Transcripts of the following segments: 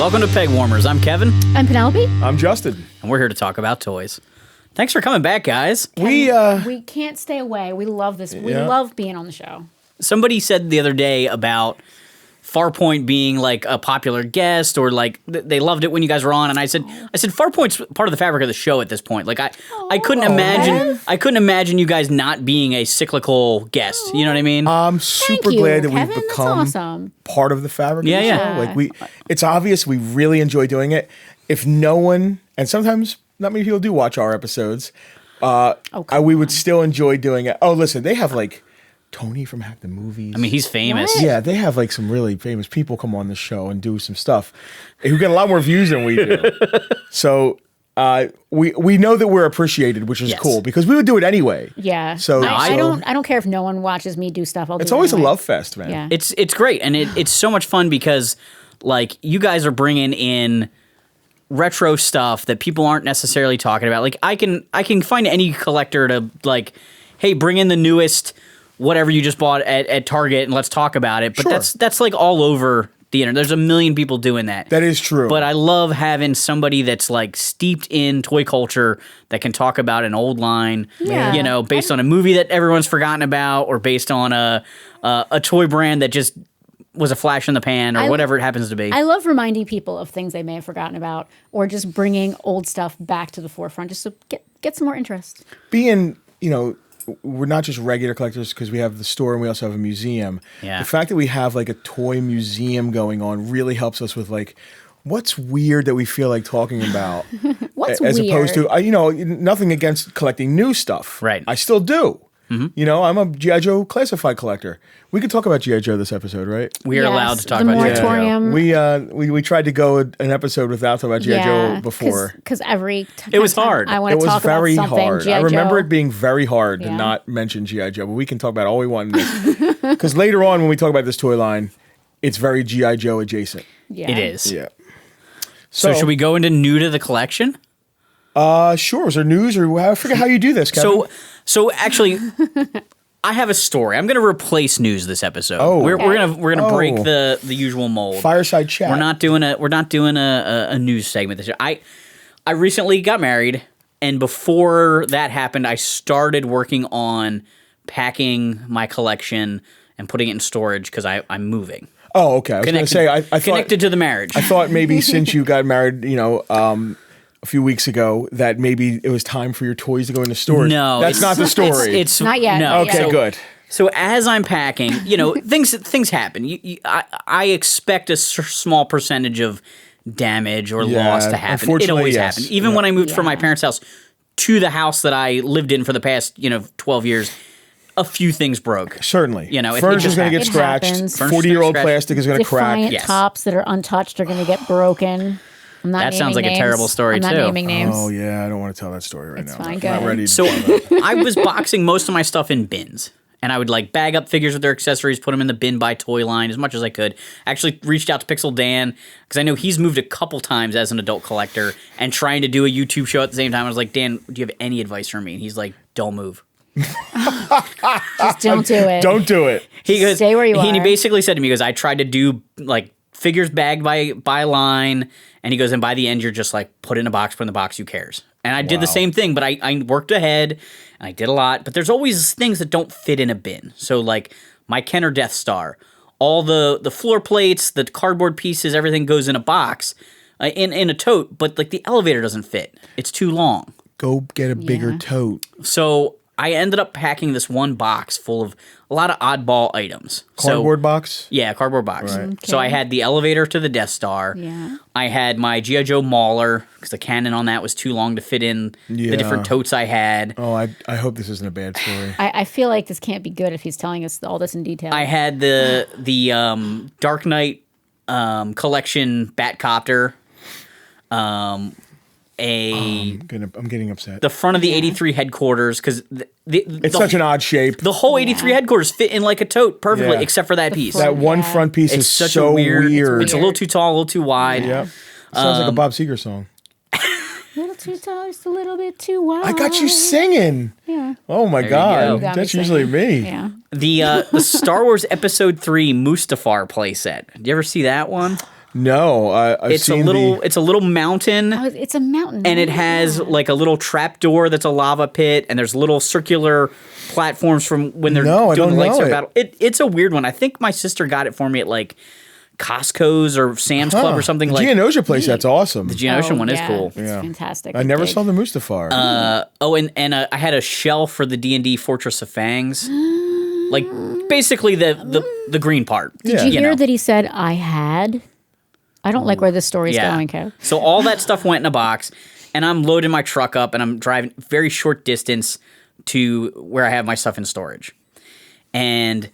Welcome to Pegwarmers. I'm Kevin. I'm Penelope. I'm Justin. And we're here to talk about toys. Thanks for coming back, guys. We can't stay away. We love this. We love being on the show. Somebody said the other day about Farpoint being like a popular guest, or like they loved it when you guys were on, and I said Farpoint's part of the fabric of the show at this point. Like I couldn't imagine you guys not being a cyclical guest. You know what I mean? I'm super glad that Kevin. we've become part of the fabric of the show. Like it's obvious we really enjoy doing it. If no one, and sometimes not many people do watch our episodes, we would still enjoy doing it. Oh, listen, they have like Tony from Hack the Movies. I mean, he's famous. What? Yeah, they have like some really famous people come on the show and do some stuff who get a lot more views than we do. So we know that we're appreciated, which is cool because we would do it anyway. Yeah. So I don't care if no one watches me do stuff. I'll do it's it always anyway. a love fest, man. Yeah. It's great, and it's so much fun because like you guys are bringing in retro stuff that people aren't necessarily talking about. Like I can find any collector to like, hey, bring in the newest whatever you just bought at Target and let's talk about it. But that's like all over the internet. There's a million people doing that. That is true. But I love having somebody that's like steeped in toy culture that can talk about an old line, you know, based on a movie that everyone's forgotten about, or based on a toy brand that just was a flash in the pan, or whatever it happens to be. I love reminding people of things they may have forgotten about, or just bringing old stuff back to the forefront, just to get some more interest. Being, you know, we're not just regular collectors because we have the store and we also have a museum. Yeah. The fact that we have like a toy museum going on really helps us with like, what's weird that we feel like talking about? What's as weird? opposed to, you know, nothing against collecting new stuff. Right. I still do. You know, I'm a G.I. Joe classified collector. We could talk about G.I. Joe this episode, right? We are allowed to talk the about moratorium. We tried to go an episode without talking about G.I. Joe before. Because every It was hard. I want It to was talk very about something. hard. G.I. I remember Joe. it being very hard to not mention G.I. Joe, but we can talk about all we want in this. Because later on, when we talk about this toy line, it's very G.I. Joe adjacent. Yeah. It is. Yeah. So should we go into new to the collection? Sure. Is there news, or I forget how you do this, Kevin? So actually, I have a story. I'm going to replace news this episode. Oh. We're gonna break the usual mold. Fireside chat. We're not doing a news segment this year. I recently got married, and before that happened, I started working on packing my collection and putting it in storage because I'm moving. Oh, okay. I was going to say, I thought, connected to the marriage. I thought maybe since you got married, you know, a few weeks ago, that maybe it was time for your toys to go into storage. No, that's not the story. It's Not yet. No. okay, good. So as I'm packing, you know, things happen. I expect a small percentage of damage or loss to happen. It always happens. Even when I moved from my parents' house to the house that I lived in for the past, 12 years, a few things broke. Certainly. You know, furniture's going to get It scratched. happens. 40-year-old plastic is going to crack. Defiant Yes. tops that are untouched are going to get broken. I'm not That sounds naming like a names. terrible story, I'm not too. naming names. Oh, yeah. I don't want to tell that story right It's now. fine, I'm go not ahead. ready to So tell that. I was boxing most of my stuff in bins. And I would like bag up figures with their accessories, put them in the bin by toy line as much as I could. Actually reached out to Pixel Dan because I know he's moved a couple times as an adult collector and trying to do a YouTube show at the same time. I was like, Dan, do you have any advice for me? And he's like, don't move. Just don't do it. Don't do it. He goes, Stay where you he are. basically said to me, he goes, I tried to do like figures bagged by line. And he goes, and by the end, you're just like, put it in a box, put it in the box, who cares? And I did the same thing, but I worked ahead and I did a lot. But there's always things that don't fit in a bin. So like my Kenner Death Star, all the floor plates, the cardboard pieces, everything goes in a box, in a tote, but like the elevator doesn't fit. It's too long. Go get a bigger tote. So I ended up packing this one box full of a lot of oddball items. Cardboard box? Yeah, cardboard box. Right. So I had the elevator to the Death Star. Yeah. I had my G.I. Joe Mauler, because the cannon on that was too long to fit in the different totes I had. Oh, I hope this isn't a bad story. I feel like this can't be good if he's telling us all this in detail. I had the Dark Knight collection Batcopter. I'm getting upset. The front of the 83 headquarters, because It's such an odd shape. the whole 83 headquarters fit in like a tote perfectly, Yeah. except for that piece. That one Yeah. front piece It's is such so a weird. weird. It's a little too tall, a little too wide. Yep. Sounds like a Bob Seger song. A little too tall, just a little bit too wide. I got you singing. Yeah. Oh my you God. go. You got That's me usually singing. me. Yeah. The Star Wars Episode 3 Mustafar playset. Did you ever see that one? No, It's a little mountain. Oh, it's a mountain. And it has like a little trap door that's a lava pit, and there's little circular platforms from when they're doing the lightsaber battle. It's a weird one. I think my sister got it for me at like Costco's or Sam's Club or something. The like Geonosia place, that's awesome. The Geonosia one is cool. It's fantastic. I never saw the Mustafar. And I had a shell for the D&D Fortress of Fangs. Like basically the green part. Did you hear that he said I had? I don't like where this story's going, Kev. So all that stuff went in a box, and I'm loading my truck up, and I'm driving very short distance to where I have my stuff in storage. And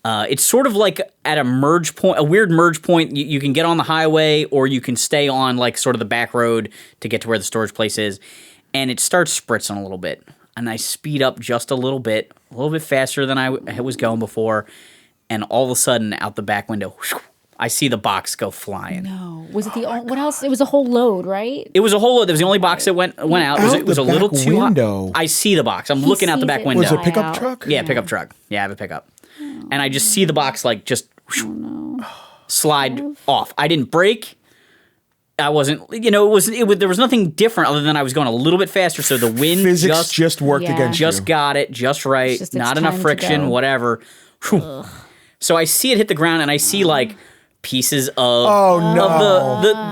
it's sort of like at a merge point, a weird merge point. You can get on the highway, or you can stay on like sort of the back road to get to where the storage place is. And it starts spritzing a little bit, and I speed up just a little bit faster than I was going before. And all of a sudden, out the back window, whoosh, I see the box go flying. No. Was it what else? It was a whole load, right? It was a whole load. That was the only box that went out. It was a little too hot. I see the box. I'm looking out the back window. Was it a pickup truck? Yeah, pickup truck. Yeah, I have a pickup. And I just see the box like just slide off. I didn't brake. I wasn't, there was nothing different other than I was going a little bit faster. So the wind Physics just worked against you. Just got it, just right. Not enough friction, whatever. So I see it hit the ground, and I see like pieces of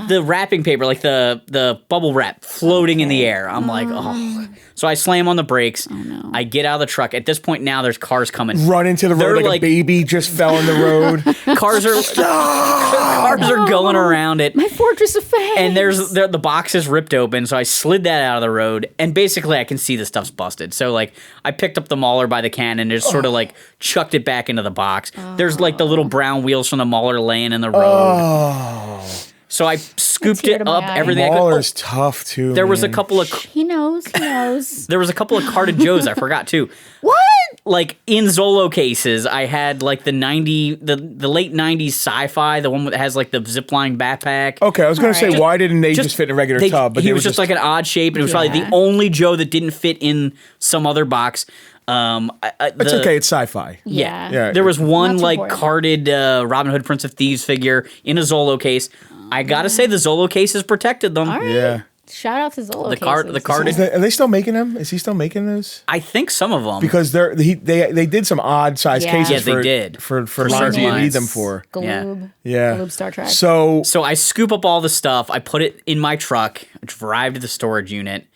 the wrapping paper, like the bubble wrap floating in the air. I'm like, oh. So I slam on the brakes. Oh, no. I get out of the truck. At this point now, there's cars coming. Run into the road like a baby just fell in the road. Cars are going around it. My Fortress of Fangs. And the box is ripped open, so I slid that out of the road, and basically I can see the stuff's busted. So like I picked up the mauler by the can and just sort of like chucked it back into the box. There's like the little brown wheels from the mauler laying in the road. So I scooped it up, everything I could. Mauler's tough too. There was a couple of He knows. There was a couple of carded Joes I forgot too. What? Like in Zolo cases, I had like the late 90s sci-fi, the one that has like the zipline backpack. Okay, I was going to say, why didn't they just fit in a regular tub? But he was just like an odd shape, and it was probably the only Joe that didn't fit in some other box. It's okay, it's sci-fi. Yeah. There was one like carded Robin Hood Prince of Thieves figure in a Zolo case. I gotta say the Zolo cases protected them. All right. Yeah. Shout out to Zolo the carded. Are they still making them? Is he still making those? I think some of them, because they did some odd size cases. Yes, they did for lines you need them for. Galoob. Yeah. Galoob Star Trek. So I scoop up all the stuff. I put it in my truck, drive to the storage unit,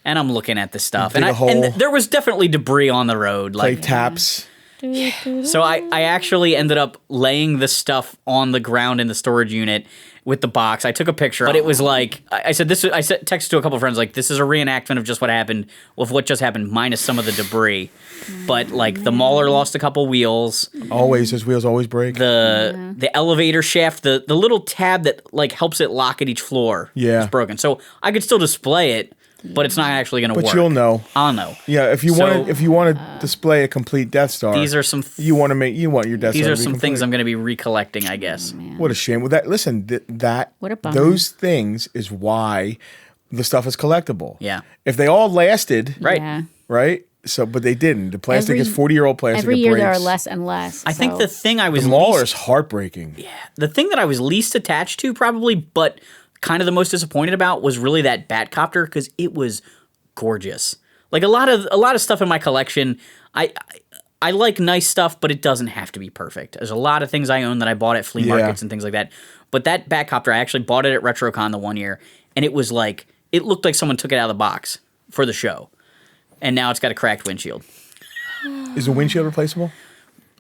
and I'm looking at the stuff. And there was definitely debris on the road. Play taps. So I actually ended up laying the stuff on the ground in the storage unit with the box. I took a picture, but it was like I texted to a couple of friends like, this is a reenactment of just what happened, of what just happened, minus some of the debris. But like the mauler lost a couple wheels. Always, those wheels always break. The elevator shaft, the little tab that like helps it lock at each floor, is broken. So I could still display it, but it's not actually going to work. But you'll know. I'll know. Yeah, if you want to display a complete Death Star, these are some. You want your Death Star. These are some complete. things I'm going to be recollecting, I guess. What a shame. Well, What a bummer. those things is why the stuff is collectible. Yeah. If they all lasted, right. So, but they didn't. The plastic is 40-year-old plastic. Every year there are less and less. I think the thing I was the mauler's heartbreaking. Yeah, the thing that I was least attached to, probably, but kind of the most disappointed about, was really that Batcopter, because it was gorgeous. Like a lot of stuff in my collection, I like nice stuff, but it doesn't have to be perfect. There's a lot of things I own that I bought at flea markets and things like that. But that Batcopter, I actually bought it at RetroCon the one year, and it was like, it looked like someone took it out of the box for the show. And now it's got a cracked windshield. Is the windshield replaceable?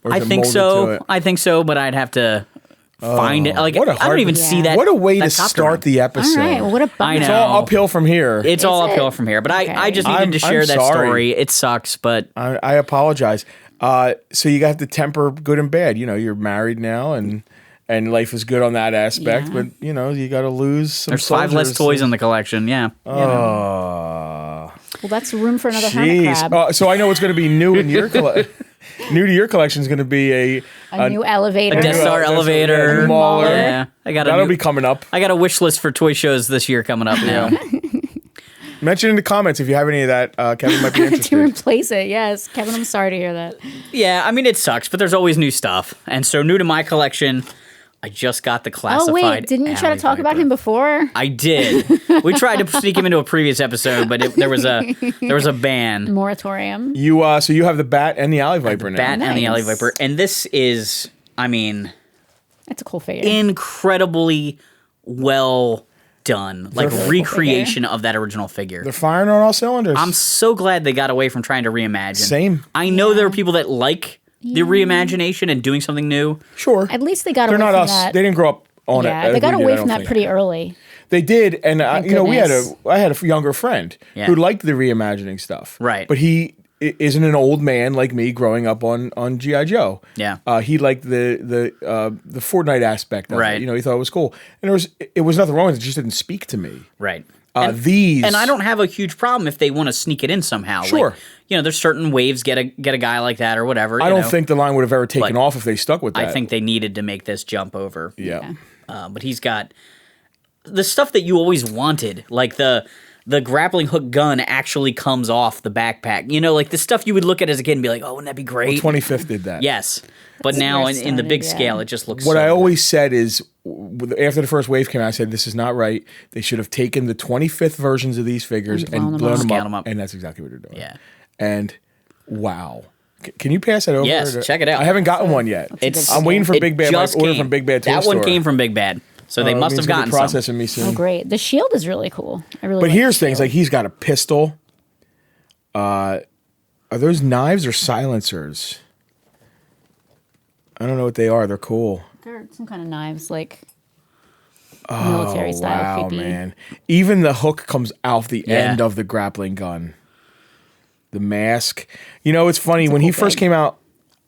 I think so. I think so, but I'd have to find it. Like, I don't even see that. What a way to start the episode. All right, well, what a bummer. It's all uphill from here. It's all uphill from here. But I just needed to share that story. It sucks, but I apologize. So you got to temper good and bad. You know, you're married now, and life is good on that aspect. But you know, you got to lose some. There's 5 less toys in the collection. Yeah. Well, that's room for another hermit crab. So I know what's going to be new in your collection. New to your collection is going to be a new elevator, a Death Star elevator, a mauler. Yeah, That'll be coming up. I got a wish list for toy shows this year coming up now. Mention in the comments if you have any of that. Kevin might be interested. To replace it, yes. Kevin, I'm sorry to hear that. Yeah, I mean, it sucks, but there's always new stuff. And so new to my collection, I just got the classified. Oh wait, didn't you try to talk about him before? I did. We tried to sneak him into a previous episode, but there was a ban. Moratorium. So you have the bat and the alley viper now. Bat and the alley viper, and this is, I mean, that's a cool figure. Incredibly well done, like recreation of that original figure. They're firing on all cylinders. I'm so glad they got away from trying to reimagine. Same. I know there are people that like the reimagination and doing something new. Sure. At least they got away from that. They're not us. They didn't grow up on it. Yeah, they got away from that pretty early. They did, and I had a younger friend who liked the reimagining stuff. Right. But he isn't an old man like me growing up on G.I. Joe. Yeah. He liked the Fortnite aspect of it. He thought it was cool. And it was nothing wrong with it, just didn't speak to me. Right. And I don't have a huge problem if they want to sneak it in somehow. Sure. Like, there's certain waves get a guy like that or whatever. I don't think the line would have ever taken off if they stuck with that. I think they needed to make this jump over. Yeah. But he's got the stuff that you always wanted, like the grappling hook gun actually comes off the backpack. Like the stuff you would look at as a kid and be like, oh, wouldn't that be great? Well, 25th did that. Yes. But now in the big scale, it just looks What so I good. always said is, after the first wave came out, I said, this is not right. They should have taken the 25th versions of these figures and blown them up. And that's exactly what they're doing. Yeah. And wow. Can you pass that over? Yes, check it out. I haven't gotten one yet. I'm waiting for Big Bad. My order from Big Bad. That one came from Big Bad. So they must have gotten processing me soon. Oh, great. The shield is really cool. But here's things, like he's got a pistol. Are those knives or silencers? I don't know what they are. They're cool. They're some kind of knives, like military style. Wow, man. Even the hook comes out the end of the grappling gun. The mask. It's funny. When he first came out,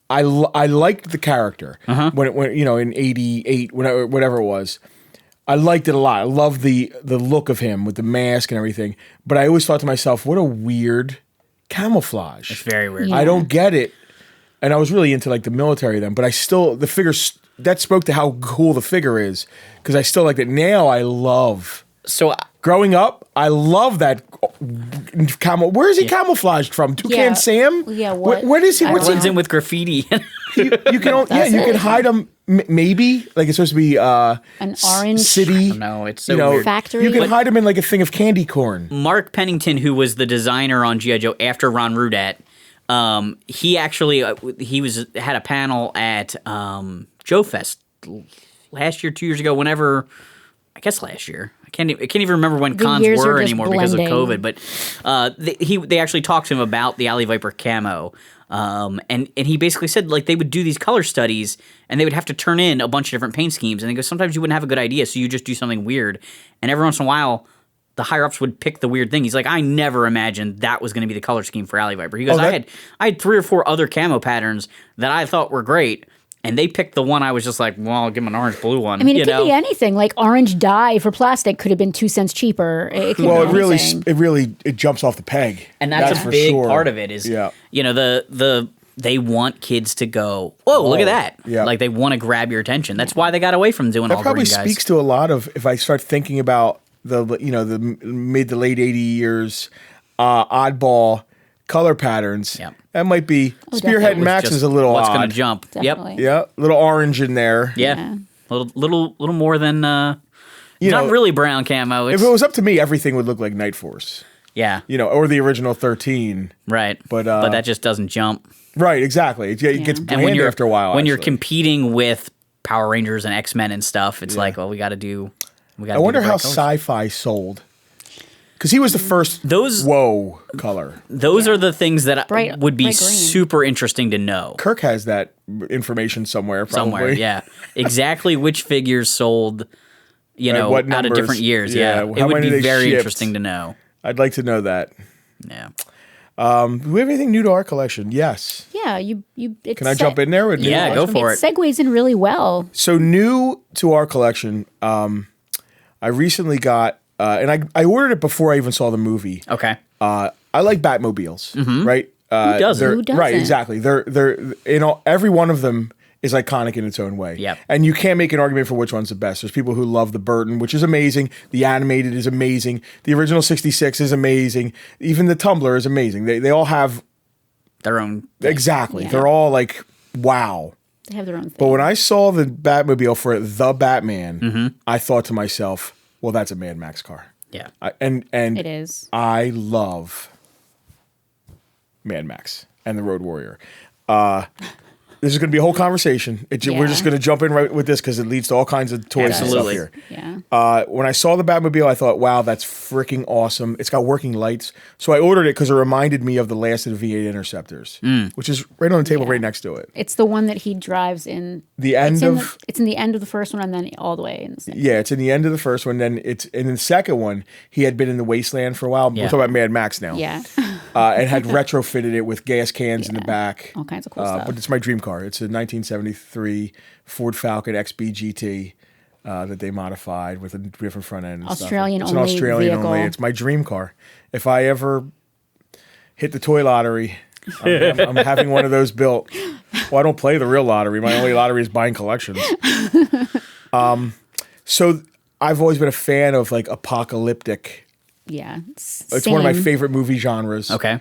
I liked the character. When in 88, whatever it was. I liked it a lot. I loved the look of him with the mask and everything. But I always thought to myself, what a weird camouflage. It's very weird. I don't get it. And I was really into like the military then, but the figure that spoke to how cool the figure is, because I still like it. Now I love. So growing up, I love that where is he camouflaged from? Toucan Sam? Yeah, what? Where is he? What's blends in with graffiti? you can hide him. Maybe like it's supposed to be an orange city. No, it's so weird. Factory. You can hide him in like a thing of candy corn. Mark Pennington, who was the designer on G.I. Joe after Ron Rudat, he actually had a panel at Joe Fest last year, 2 years ago, whenever. I guess last year. I can't even remember when cons were anymore because of COVID. But they actually talked to him about the Alley Viper camo, and he basically said like they would do these color studies and they would have to turn in a bunch of different paint schemes. And they go, sometimes you wouldn't have a good idea, so you just do something weird. And every once in a while, the higher ups would pick the weird thing. He's like, I never imagined that was going to be the color scheme for Alley Viper. He goes, I had 3 or 4 other camo patterns that I thought were great. And they picked the one I was just like, well, I'll give him an orange blue one. I mean, it could be anything. Like orange dye for plastic could have been 2 cents cheaper. It jumps off the peg. And that's a big part of it is, they want kids to go, whoa, look at that. Yeah. Like they want to grab your attention. That's why they got away from doing all green guys. That probably speaks to a lot of, if I start thinking about the mid to late 80 years oddball color patterns. Yep. That might be Spearhead and Max is a little what's odd. Going to jump? Definitely. Yep. Yeah, little orange in there. Yeah. Little more than not really brown camo. If it was up to me, everything would look like Night Force. Yeah. Or the original 13. Right. But that just doesn't jump. Right, exactly. It gets bland after a while. When you're competing with Power Rangers and X-Men and stuff, it's like, well, we got to do. I wonder how Sci-Fi sold. Because he was the first whoa color. Those are the things that would be super interesting to know. Kirk has that information somewhere, probably. Somewhere, yeah. Exactly which figures sold, out of different years. Yeah. It would be very interesting to know. I'd like to know that. Yeah. Do we have anything new to our collection? Yes. Yeah, Can I jump in there with new go for it. It segues in really well. So new to our collection, I recently got, and I ordered it before I even saw the movie. Okay. I like Batmobiles, right? Who doesn't? Right, exactly. They're every one of them is iconic in its own way. Yep. And you can't make an argument for which one's the best. There's people who love the Burton, which is amazing. The animated is amazing. The original 66 is amazing. Even the Tumbler is amazing. They all have their own. Exactly. Yeah. They're all like, wow. They have their own thing. But when I saw the Batmobile for the Batman, I thought to myself, well, that's a Mad Max car. Yeah. And it is. I love Mad Max and the Road Warrior. This is going to be a whole conversation. We're just going to jump in right with this because it leads to all kinds of toys and stuff here. Yeah. When I saw the Batmobile, I thought, wow, that's freaking awesome. It's got working lights. So I ordered it because it reminded me of the last of the V8 Interceptors, which is right on the table right next to it. It's the one that he drives in. It's in the end of the first one and then all the way in the second. Yeah, it's in the end of the first one. Then it's in the second one. He had been in the wasteland for a while. We're talking about Mad Max now. Yeah. And had retrofitted it with gas cans in the back. All kinds of cool stuff. But it's my dream car. It's a 1973 Ford Falcon XB GT that they modified with a different front end. And Australian stuff. It's only an Australian vehicle. only. It's my dream car. If I ever hit the toy lottery, I'm having one of those built. Well, I don't play the real lottery. My only lottery is buying collections. So I've always been a fan of like apocalyptic. Yeah. It's one of my favorite movie genres. Okay.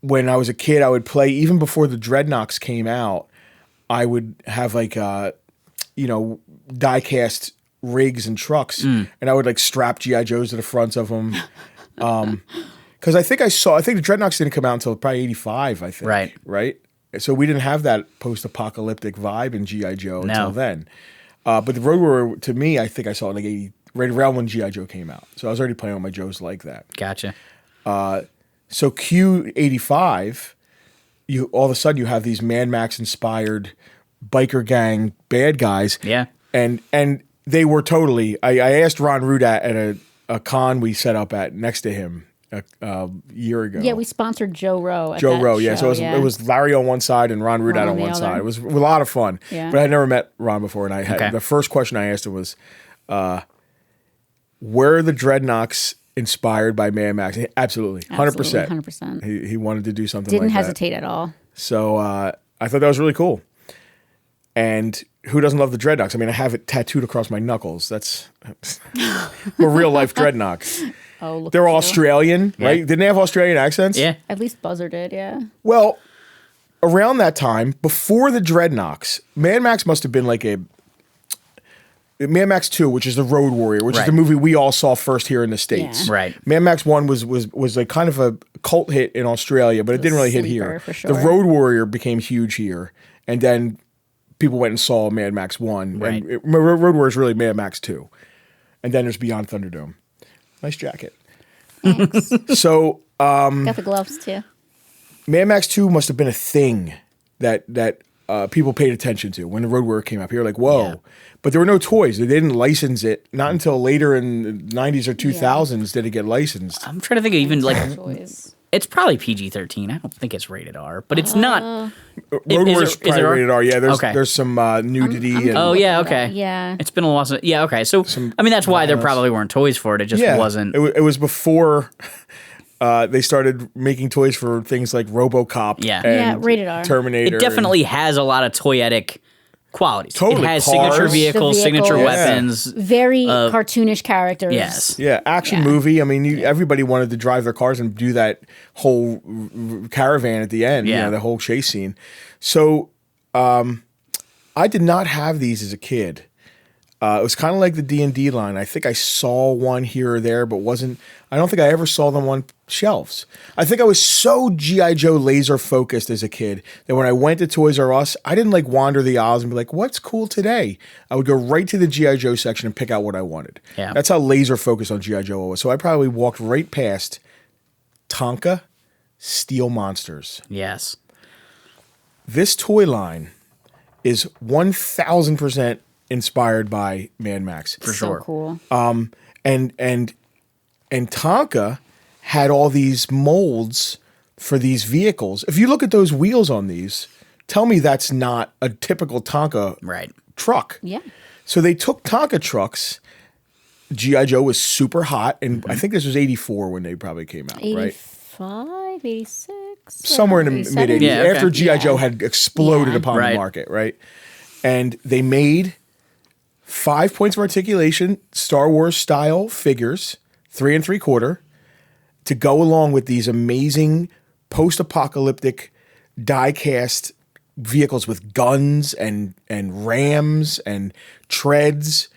When I was a kid, I would play, even before the Dreadnoks came out, I would have like, die-cast rigs and trucks, and I would like strap G.I. Joes to the fronts of them. Because I think the Dreadnoks didn't come out until probably 85, I think. Right? So we didn't have that post-apocalyptic vibe in G.I. Joe until then. But the Road Warrior, to me, I think I saw it like 80, right around when G.I. Joe came out. So I was already playing with my Joes like that. Gotcha. So Q85, all of a sudden you have these Mad Max inspired biker gang bad guys. Yeah. And they were totally. I asked Ron Rudat at a con we set up at next to him a year ago. Yeah, we sponsored Joe Rowe. Yeah. So it was Larry on one side and Ron Rudat on one side. It was a lot of fun. Yeah. But I had never met Ron before, and I had the first question I asked him was, were the Dreadnoks inspired by Mad Max? Absolutely, 100%. 100%. He wanted to do something Didn't like that. hesitate at all. So I thought that was really cool. And who doesn't love the Dreadnoks? I mean, I have it tattooed across my knuckles. That's a real life Dreadnok. Oh, look. They're Australian, right? Didn't they have Australian accents? Yeah. At least Buzzer did, yeah. Well, around that time, before the Dreadnoks, Mad Max must have been like Mad Max 2, which is the Road Warrior, which is the movie we all saw first here in the States. Yeah. Right. Mad Max 1 was like kind of a cult hit in Australia, but it didn't really hit here. For sure. The Road Warrior became huge here, and then people went and saw Mad Max 1. Right. And Road Warrior is really Mad Max 2. And then there's Beyond Thunderdome. Nice jacket. Thanks. So Got the gloves, too. Mad Max 2 must have been a thing that people paid attention to when the Road Warrior came up. You're like, whoa. Yeah. But there were no toys. They didn't license it. Not until later in the 90s or 2000s did it get licensed. I'm trying to think of even like... Toys. It's probably PG-13. I don't think it's rated R, but it's not... Road Warrior is probably rated R. Yeah, there's some nudity. Oh, yeah, okay. Yeah. It's been a while since... Yeah, okay. So, I mean, that's why there probably weren't toys for it. It just wasn't... It was before... they started making toys for things like RoboCop and rated R. Terminator. It definitely has a lot of toyetic qualities. Totally. It has Cars. signature vehicles, signature Yeah. weapons. Very cartoonish characters. Yes. Yeah, action movie. I mean, everybody wanted to drive their cars and do that whole caravan at the end, the whole chase scene. So I did not have these as a kid. It was kind of like the D&D line. I think I saw one here or there, but I don't think I ever saw them on shelves. I think I was so G.I. Joe laser focused as a kid that when I went to Toys R Us, I didn't like wander the aisles and be like, what's cool today? I would go right to the G.I. Joe section and pick out what I wanted. Yeah. That's how laser focused on G.I. Joe I was. So I probably walked right past Tonka Steel Monsters. Yes. This toy line is 1,000% inspired by Mad Max. For sure. So cool. And Tonka had all these molds for these vehicles. If you look at those wheels on these, tell me that's not a typical Tonka truck. Yeah. So they took Tonka trucks. G.I. Joe was super hot, and I think this was 84 when they probably came out, 85, 86? Somewhere in the mid-80s, after G.I. Joe had exploded upon the market, right? And they made 5 points of articulation, Star Wars style figures, 3 3/4, to go along with these amazing post-apocalyptic die-cast vehicles with guns and rams and treads.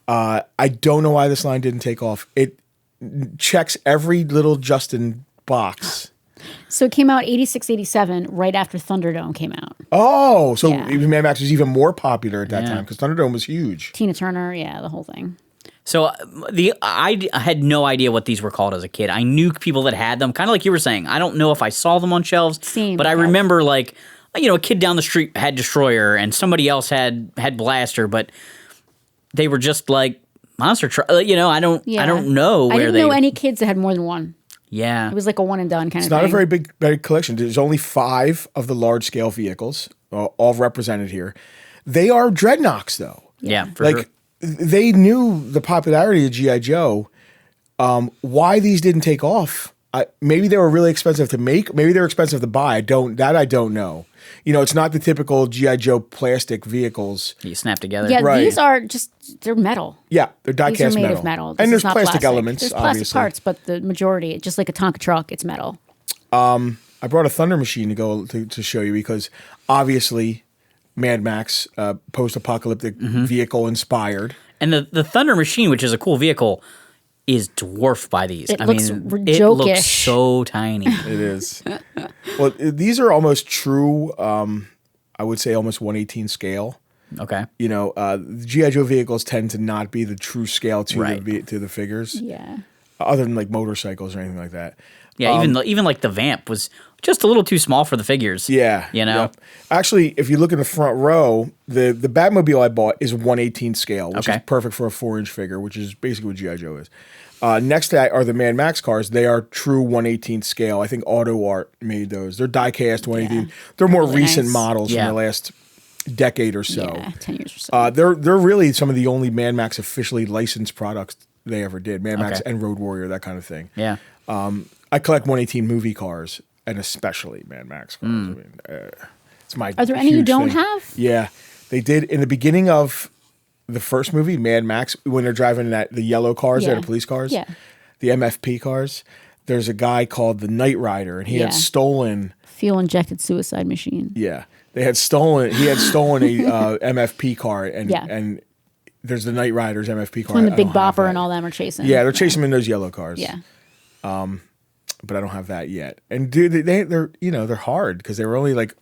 I don't know why this line didn't take off. It checks every little Justin box. So it came out 86, 87, right after Thunderdome came out. Oh, so Mad Max was even more popular at that time because Thunderdome was huge. Tina Turner, the whole thing. So I had no idea what these were called as a kid. I knew people that had them, kind of like you were saying. I don't know if I saw them on shelves, but I remember like, a kid down the street had Destroyer and somebody else had Blaster, but they were just like monster truck. I don't know where I didn't know any kids that had more than one. Yeah. It was like a one and done kind of thing. It's not a very big collection. There's only 5 of the large scale vehicles, all represented here. They are Dreadnoks, though. Yeah, for sure. They knew the popularity of G.I. Joe. Why these didn't take off? Maybe they were really expensive to make. Maybe they were expensive to buy. I don't know. It's not the typical G.I. Joe plastic vehicles. You snap together. Yeah, right. These are they're metal. Yeah, they're die-cast metal. These are made metal. of metal. And there's plastic elements, There's obviously. plastic parts, but the majority, just like a Tonka truck, it's metal. I brought a Thunder Machine to go to show you because obviously Mad Max, post-apocalyptic vehicle inspired. And the Thunder Machine, which is a cool vehicle, is dwarfed by these. It looks it looks so tiny. It is. Well, these are almost true, I would say almost 1/18 scale. Okay. The G.I. Joe vehicles tend to not be the true scale to the figures. Yeah. Other than like motorcycles or anything like that. Yeah, even like the Vamp was just a little too small for the figures. Yeah. Yep. Actually, if you look in the front row, the Batmobile I bought is 1/18 scale, which is perfect for a 4-inch figure, which is basically what G.I. Joe is. Next to that are the Mad Max cars. They are true 1/18 scale. I think Auto Art made those. They're die-cast 1/18. Yeah. They're more really recent nice. models from the last decade or so. Yeah, 10 years or so. They're really some of the only Mad Max officially licensed products they ever did. Mad Max and Road Warrior, that kind of thing. Yeah. I collect 1/18 movie cars, and especially Mad Max cars. I mean, it's my Are there any you don't thing. have? Yeah. They did in the beginning of the first movie, Mad Max, when they're driving the yellow cars, they're the police cars, the MFP cars. There's a guy called the Knight Rider, and he had stolen fuel-injected suicide machine. Yeah, he had stolen a MFP car, and there's the Knight Rider's MFP car. When the Big Bopper and all them are chasing. Yeah, they're chasing him in those yellow cars. Yeah. But I don't have that yet. And dude, they're hard because they were only like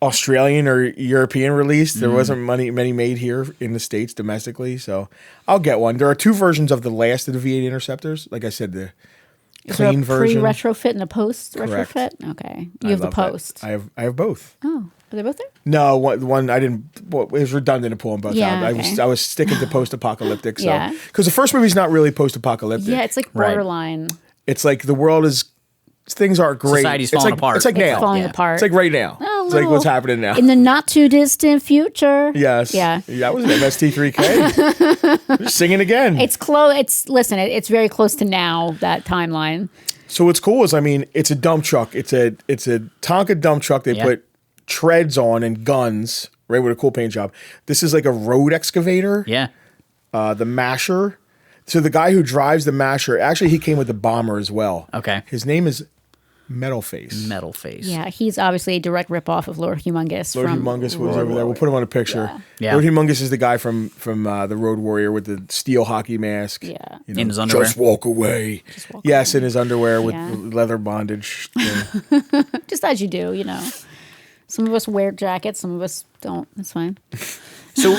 Australian or European released. There wasn't many made here in the States domestically, so I'll get one. There are 2 versions of the last of the V8 Interceptors. Like I said, the clean version. Pre-retrofit and a post Correct. retrofit. Okay, you have the post. I have both. Oh, are they both there? No, one I didn't. Well, it was redundant to pull them both out. Okay. I was sticking to post-apocalyptic. So because the first movie's not really post-apocalyptic. Yeah, it's like borderline. It's like the world is. Things aren't great. Society's falling apart. It's like now. It's falling apart. It's like right now. Oh, it's like what's happening now. In the not too distant future. Yes. Yeah. That was an MST3K. Just singing again. It's close. It's very close to now, that timeline. So what's cool is, it's a dump truck. It's a Tonka dump truck. They put treads on and guns, right, with a cool paint job. This is like a road excavator. Yeah. The masher. So the guy who drives the masher, actually he came with the bomber as well. Okay. His name is Metal Face. Metal Face. Yeah, he's obviously a direct ripoff of Lord Humongous. Lord Humongous was over there. We'll put him on a picture. Yeah. Lord Humongous is the guy from the Road Warrior with the steel hockey mask. Yeah. In his underwear. Just walk away. Yes, in his underwear with leather bondage. Just as you do, Some of us wear jackets, some of us don't. That's fine. So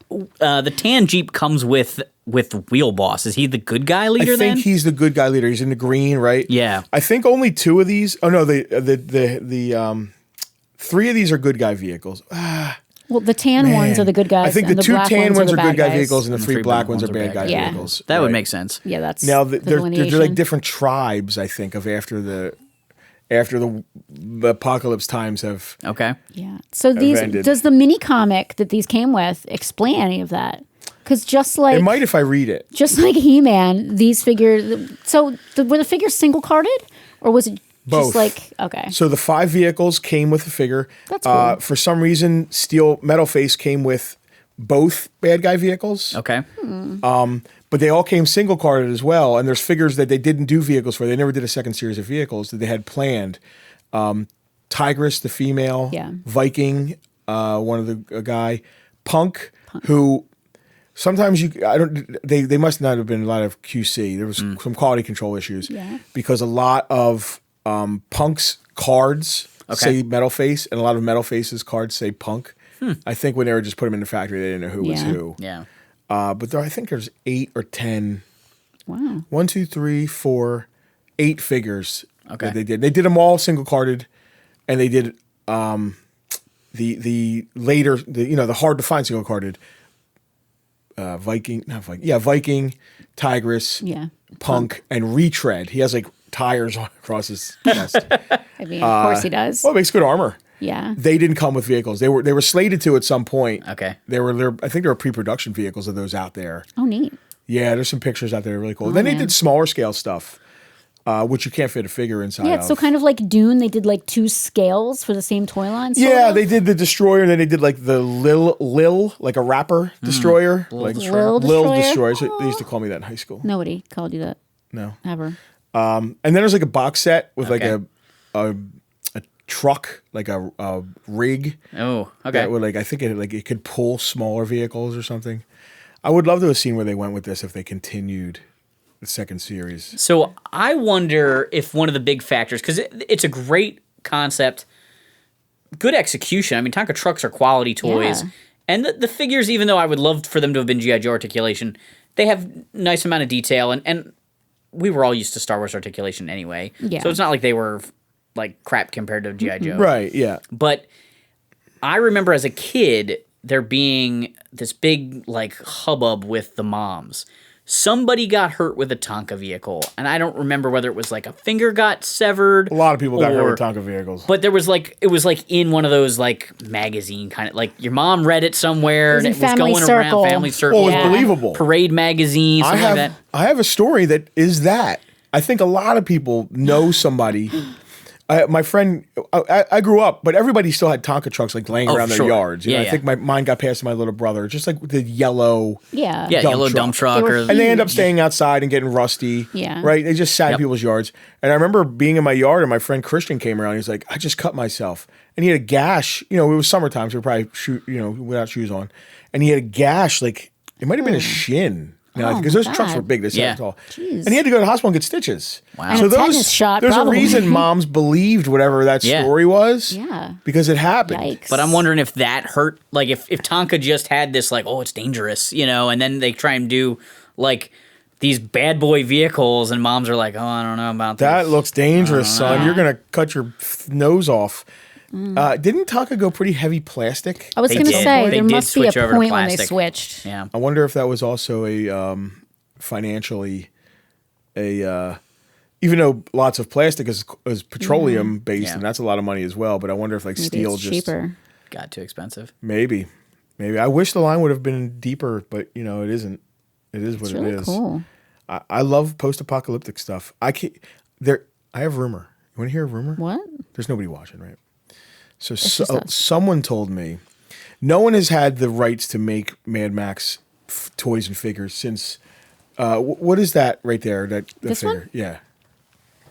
the tan Jeep comes with Wheel Boss. Is he the good guy leader then? I think he's the good guy leader. He's in the green, right? Yeah. I think only 2 of these. Oh no, the 3 of these are good guy vehicles. Well, the tan ones are the good guys. I think and the 2 black tan ones are are good guy guys. vehicles, and the 3 black ones are bad guy Yeah. vehicles. That would make sense. Yeah, that's now the they're delineation. like different tribes. I think of after the apocalypse times have. Okay. Yeah. So these ended. does the mini comic that these came with explain any of that? Because just like It might if I read it. just like He-Man, these figures. So were the figures single carded, or was it Both. just like okay? So the 5 vehicles came with the figure. That's cool. For some reason, Metal Face came with both bad guy vehicles. Okay. But they all came single carded as well. And there's figures that they didn't do vehicles for. They never did a second series of vehicles that they had planned. Tigress, the female. Yeah. Viking, one of the a guy. Punk, who sometimes they must not have been a lot of QC. There was some quality control issues. Yeah. Because a lot of Punk's cards say Metal Face, and a lot of Metal Face's cards say Punk. I think when they were just put them in the factory, they didn't know who was who. Yeah. But I think there's 8 or 10. Wow. 1, 2, 3, 4, 8 figures that they did. They did them all single carded, and they did the later the hard to find single carded Viking, Tigress, Punk, and Retread. He has like tires across his chest. I mean, of course he does. Well, it makes good armor. Yeah. They didn't come with vehicles. They were slated to at some point. Okay. I think there were pre-production vehicles of those out there. Oh, neat. Yeah, there's some pictures out there really cool. Then they did smaller scale stuff, which you can't fit a figure inside. Yeah, it's so kind of like Dune. They did like 2 scales for the same toy line. Yeah, they did the Destroyer, and then they did like the Lil, like a rapper Destroyer. Lil Destroyer. So they used to call me that in high school. Nobody called you that. No. Ever. And then there's like a box set with like a truck, like a rig. Oh, okay. That would I think it could pull smaller vehicles or something. I would love to have seen where they went with this if they continued the second series. So I wonder if one of the big factors, because it's a great concept, good execution. I mean, Tonka trucks are quality toys. Yeah. And the figures, even though I would love for them to have been G.I. Joe articulation, they have nice amount of detail. And we were all used to Star Wars articulation anyway. Yeah. So it's not like they were like crap compared to G.I. Joe. Right, yeah. But I remember as a kid there being this big like hubbub with the moms. Somebody got hurt with a Tonka vehicle, and I don't remember whether it was like a finger got severed. A lot of people got hurt with Tonka vehicles. But there was it was like in one of those like magazine kind of, like your mom read it somewhere and it was going around Family Circle. Well, it was believable. Parade magazine, something like that. I have a story that is that. I think a lot of people know somebody. My friend, I grew up, but everybody still had Tonka trucks like laying around their yards. I think mine got passed to my little brother, just like the yellow, dump truck, and they end up staying outside and getting rusty. Yeah, right. They just sat in people's yards. And I remember being in my yard, and my friend Christian came around. He's like, "I just cut myself," and he had a gash. It was summertime, so we were probably without shoes on, and he had a gash like it might have been a shin. Because those trucks were big, they said tall. Jeez. And he had to go to the hospital and get stitches. Wow. And so there's a reason moms believed whatever that story was. Yeah. Because it happened. Yikes. But I'm wondering if that hurt, like if Tonka just had this like, oh, it's dangerous, and then they try and do like these bad boy vehicles and moms are like, oh, I don't know about that. That looks dangerous, son. You're going to cut your nose off. Didn't Tonka go pretty heavy plastic? I was going to say, there must be a point when they plastic. switched. Yeah. I wonder if that was also a financially even though lots of plastic is petroleum based, and that's a lot of money as well. But I wonder if Maybe steel it's just cheaper. Got too expensive. Maybe. I wish the line would have been deeper, but it isn't. It is what It's really it is. Cool. I love post-apocalyptic stuff. I have a rumor. You want to hear a rumor? What? There's nobody watching, right? So someone told me no one has had the rights to make Mad Max toys and figures since what is that right there? That this figure? One? Yeah.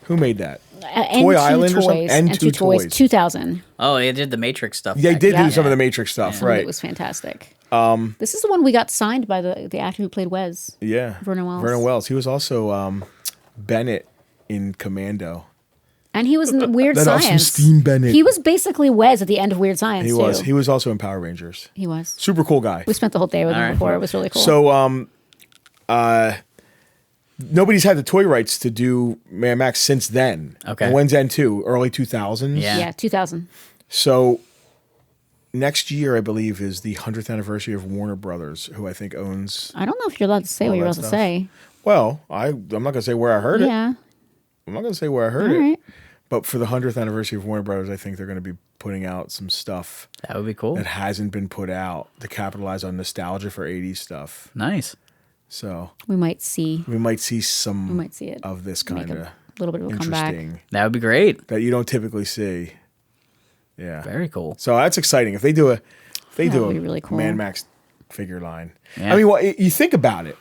Who made that? Toy Island toys, or something? and two toys. 2000. Oh, they did the Matrix stuff. Yeah, they did do some of the Matrix stuff, right? It was fantastic. This is the one we got signed by the actor who played Wes. Yeah. Vernon Wells. Vernon Wells. He was also Bennett in Commando. And he was in Weird that Science. Awesome Steam Bennett. He was basically Wes at the end of Weird Science, He was. He was also in Power Rangers. He was. Super cool guy. We spent the whole day with him before. It was really cool. So, nobody's had the toy rights to do Mad Max since then. Okay. And when's End 2? Early 2000s? Yeah, 2000. So, next year, I believe, is the 100th anniversary of Warner Brothers, who I think owns... I don't know if you're allowed to say what you're allowed to say. Well, I'm not going to say where I heard it. Yeah. I'm not going to say where I heard All it. right. But for the 100th anniversary of Warner Brothers, I think they're going to be putting out some stuff That would be cool. that hasn't been put out to capitalize on nostalgia for 80s stuff. Nice. So We might see. we might see some We might see it. of this Make kind of a little bit of a comeback. interesting That would be great. that you don't typically see. Yeah. Very cool. So that's exciting. If they do a would be really cool. Mad Max figure line. Yeah. I mean, you think about it.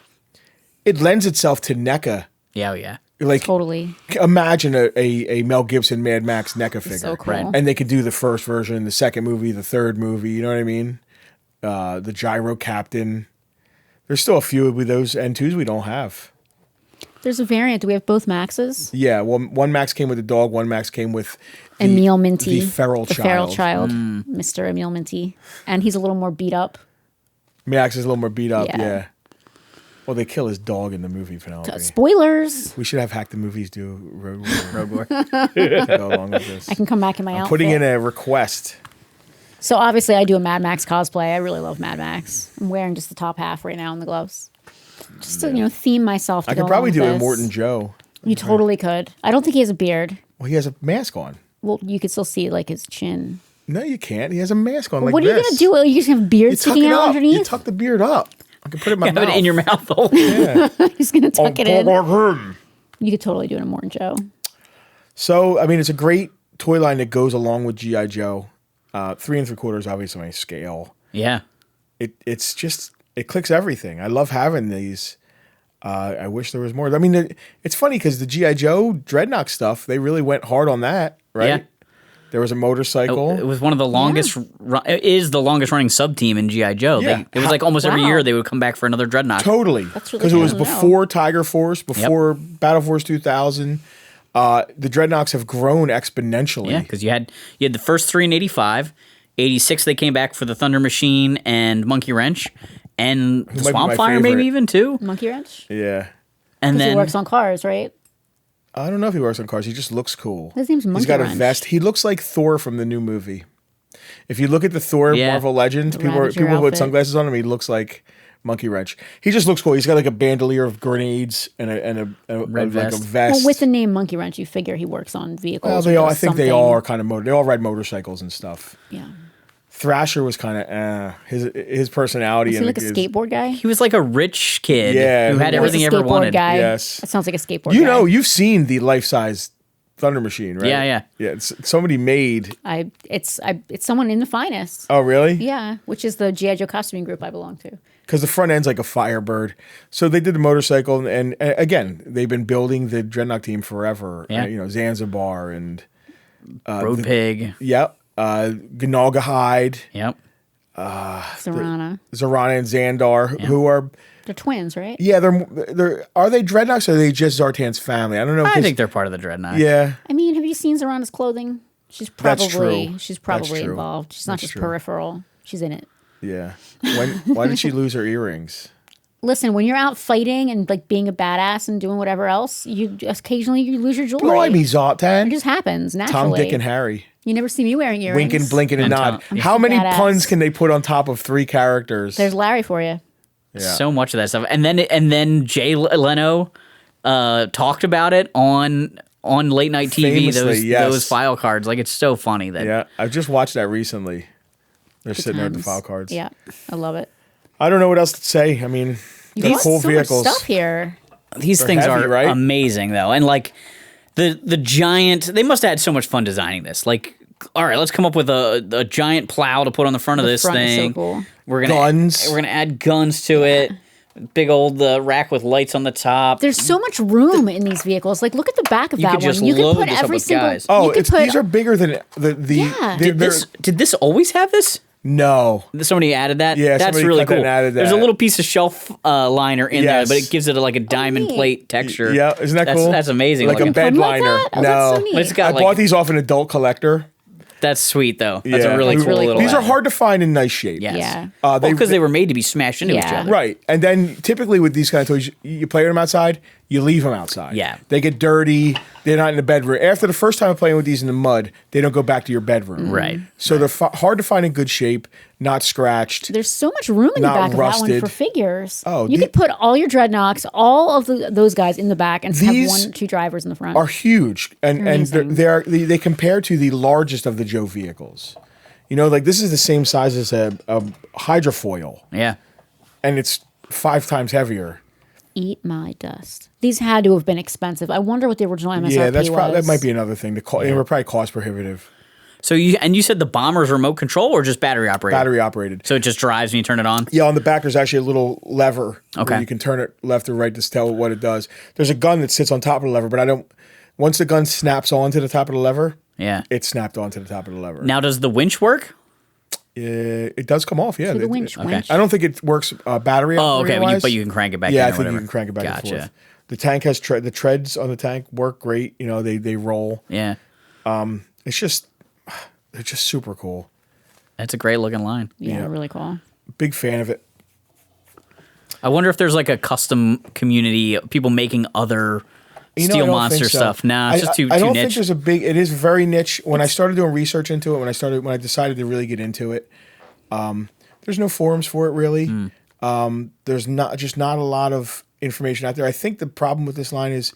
It lends itself to NECA Yeah, oh yeah. Like Totally. Imagine a Mel Gibson Mad Max NECA figure. So cool. Right. And they could do the first version, the second movie, the third movie, you know what I mean? The Gyro Captain. There's still a few of those N2s we don't have. There's a variant. Do we have both Maxes? Yeah, well, one Max came with the dog, one Max came with Emil Minty. The feral child. Feral child, Mr. Emil Minty. And he's a little more beat up. Max is a little more beat up, Yeah. yeah. Well, they kill his dog in the movie, Penelope. Spoilers. We should have Hack the Movies do Road War. Road To go along with this. I can come back in my outfit. Putting in a request. So obviously I do a Mad Max cosplay. I really love Mad Max. I'm wearing just the top half right now and the gloves. Just to, theme myself to I go could probably along do with a this. Morton Joe. You totally could. I don't think he has a beard. Well, he has a mask on. Well, you could still see like his chin. No, you can't. He has a mask on like What are you this. going to do? Are you just going to have beard You tuck sticking it out up. underneath? You tuck the beard up. I can put it in my Have mouth. it in your mouth. Yeah. He's going to tuck it in. in. You could totally do it in Morton Joe. So, I mean, it's a great toy line that goes along with G.I. Joe. 3 3/4 is obviously my scale. Yeah. It's just, it clicks everything. I love having these. I wish there was more. I mean, it's funny because the G.I. Joe Dreadnok stuff, they really went hard on that, right? Yeah. There was a motorcycle. It was one of the longest. It is the longest running sub team in GI Joe. Yeah. It was like almost every Wow. year they would come back for another Dreadnought. Totally. That's really Because it was cool to know. before Tiger Force, before Battle Force 2000. The Dreadnoks have grown exponentially. Yeah, because you had the first three in 85, 86 they came back for the Thunder Machine and Monkey Wrench, and the might be my Swamp Fire maybe favorite. even too. Monkey Wrench? Yeah. And Because then he works on cars, right? I don't know if he works on cars. He just looks cool. His name's He's Monkey got a Wrench. vest. He looks like Thor from the new movie. If you look at the Thor Yeah. Marvel Legends, people Ravager with outfit. sunglasses on him, he looks like Monkey Wrench. He just looks cool. He's got like a bandolier of grenades and a Red like a vest. vest. Well, with the name Monkey Wrench, you figure he works on vehicles. Well, or they all. I does think they something. all are kind of they all ride motorcycles and stuff. Yeah. Thrasher was kind of his personality. Is he and like a his- skateboard guy? he was like a rich kid Yeah, who had he Or is everything he he a ever skateboard wanted. guy? Yes. That sounds like a skateboard You guy. know, you've seen the life-size Thunder Machine, right? Yeah. Yeah, it's somebody made. It's someone in the finest. Oh, really? Yeah, which is the G.I. Joe costuming group I belong to. Because the front end's like a Firebird. So they did the motorcycle, and again, they've been building the Dreadnok team forever. Yeah. Zanzibar and Road Pig. yep, Gnalgahide, Yep. Zorana. Zorana and Xandar, who are They're twins, right? they're are they Dreadnoks or are they just Zartan's family? I don't know. I 'cause- think they're part of the Dreadnought. yeah. I mean, have you seen Zorana's clothing? She's That's probably true. she's That's probably true. involved. She's not That's just true. peripheral. She's in it. Yeah. Why did she lose her earrings? Listen, when you're out fighting and like being a badass and doing whatever else, you occasionally you lose your jewelry. Blimey, It Zartan. just happens Tom, naturally. Dick, and Harry. You never see me wearing earrings. Winking, blinking, and And nod. Tom- How many Badass. puns can they put on top of 3 characters? There's Larry for you. Yeah. So much of that stuff, and then Jay Leno talked about it on late night TV. Famously, yes. Those file cards, like it's so funny that Yeah, I've just watched that recently. They're Good sitting there at the times. file cards. Yeah, I love it. I don't know what else to say. I mean, You they're got cool so vehicles. much stuff here. these They're things heavy, are right? amazing though, and like the giant. They must have had so much fun designing this. Like, all right, let's come up with a giant plow to put on the front of The this front is so thing. cool. We're gonna Guns. We're gonna add guns to it. Big old rack with lights on the top. There's so much room in these vehicles. Like, look at the back of You that could one. just You could load put this up every with single. guys. Oh, you could put, these are bigger than the. Yeah. they're- Did this always have this? no. Somebody added that. Yeah, that's somebody really cut that cool. and added There's a that. little piece of shelf liner in Yes. there, but it gives it like a diamond neat. plate texture. Yeah, isn't that cool? That's amazing. Like a looking. bed Come like liner. that? Oh, no, that's so neat. But it's got I like bought these off an adult collector. that's sweet though. That's Yeah. a really These cool really little. These are add. hard to find in nice shape. Yes. Yeah. Because they were made to be smashed into each Yeah. other. Right. And then typically with these kind of toys, you play them outside, you leave them outside. Yeah. They get dirty. They're not in the bedroom. After the first time of playing with these in the mud, they don't go back to your bedroom. Right. So they're hard to find in good shape, not scratched. There's so much room in the Not back of that one rusted. for figures. Oh, you could put all your Dreadnoks, all of those guys in the back, and have These 1 or 2 drivers in the front. Are huge. And amazing. they compare to the largest of the Joe vehicles. You know, like this is the same size as a hydrofoil, Yeah. and it's 5 times heavier. Eat my dust. These had to have been expensive. I wonder what the original MSRP Yeah, was. that might be another thing. They were probably cost prohibitive. So you said the bomber's remote control or just battery operated? Battery operated. So it just drives when you turn it on? Yeah, on the back there's actually a little lever. Okay. Where you can turn it left or right to tell what it does. There's a gun that sits on top of the lever, but once the gun snaps onto the top of the lever, it's snapped onto the top of the lever. Now, does the winch work? It does come off, yeah. So the winch. I don't think it works battery operated. Okay, but you can crank it back in. Yeah, I think you can crank it back and forth. Gotcha. The tank has the treads on the tank work great. You know, they roll. Yeah. It's just they're just super cool. That's a great looking line. Yeah, really cool. Big fan of it. I wonder if there's like a custom community, people making other Steel Monster stuff. Nah, it's just too niche. I don't think there's a big. It is very niche. When I started doing research into it, when I decided to really get into it, there's no forums for it really. There's not a lot of information out there. I think the problem with this line is